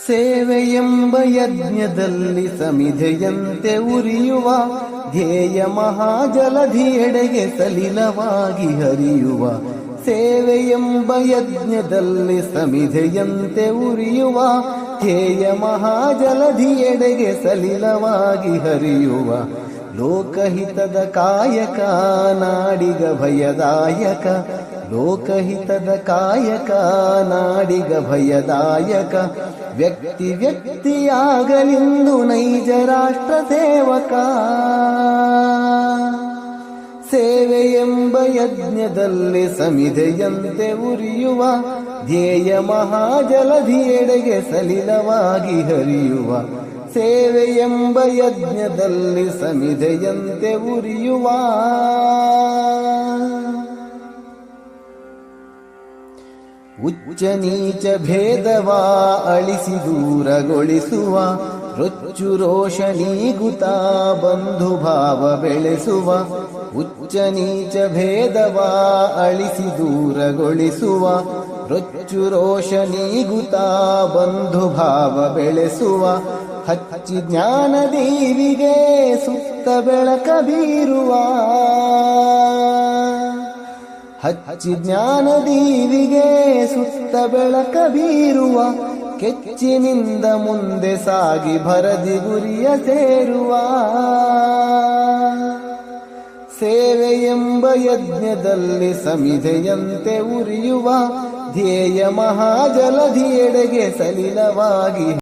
ಸೇವೆಯೆಂಬ ಯಜ್ಞದಲ್ಲಿ ಸಮಿಧೆಯಂತೆ ಉರಿಯುವ ಧ್ಯೇಯ ಮಹಾಜಲಧಿಯೆಡೆಗೆ ಸಲಿಲವಾಗಿ ಹರಿಯುವ. ಸೇವೆಯೆಂಬ ಯಜ್ಞದಲ್ಲಿ ಸಮಿಧೆಯಂತೆ ಉರಿಯುವ ಧ್ಯೇಯ ಮಹಾಜಲಧಿಯೆಡೆಗೆ ಸಲಿಲವಾಗಿ ಹರಿಯುವ. ಲೋಕಹಿತದ ಕಾಯಕ ನಾಡಿಗ ಭಯದಾಯಕ, ಲೋಕಹಿತದ ಕಾಯಕ ನಾಡಿಗ ಭಯದಾಯಕ. ವ್ಯಕ್ತಿ ವ್ಯಕ್ತಿಯಾಗಲಿಂದು ನೈಜ ರಾಷ್ಟ್ರ ಸೇವಕ. ಸೇವೆಯೆಂಬ ಯಜ್ಞದಲ್ಲಿ ಸಮಿಧೆಯಂತೆ ಉರಿಯುವ ಧ್ಯೇಯ ಮಹಾಜಲಧಿಯೆಡೆಗೆ ಸಲಿಲವಾಗಿ ಹರಿಯುವ. ಸೇವೆಯೆಂಬ ಯಜ್ಞದಲ್ಲಿ ಸಮಿಧೆಯಂತೆ ಉರಿಯುವ. ಉಚ್ಚ ನೀಚ ಭೇದವ ಅಳಿಸಿ ದೂರಗೊಳಿಸುವ, ರೊಚ್ಚು ರೋಷಣೀಗುತ ಬಂಧು ಭಾವ ಬೆಳೆಸುವ. ಉಚ್ಚ ನೀಚ ಭೇದವ ಅಳಿಸಿ ದೂರಗೊಳಿಸುವ, ರೊಚ್ಚು ರೋಷಣೀಗುತ ಬಂಧು ಭಾವ ಬೆಳೆಸುವ. ಹಚ್ಚಿ ಜ್ಞಾನ ದೀವಿಗೆ ಸುತ್ತ ಬೆಳಕ ಬೀರುವ, ಹಚ್ಚಿ ಜ್ಞಾನ ದೀವಿಗೆ ಸುತ್ತ ಬೆಳಕ ಬೀರುವ. ಕೆಚ್ಚಿನಿಂದ ಮುಂದೆ ಸಾಗಿ ಭರದಿ ಗುರಿಯ ಸೇರುವ. ಸೇವೆಯೆಂಬ ಯಜ್ಞದಲ್ಲಿ ಸಮಿಧೆಯಂತೆ ಉರಿಯುವ ಧ್ಯೇಯ ಮಹಾಜಲಧಿಯೆಡೆಗೆ ಸಲಿಲವಾಗಿ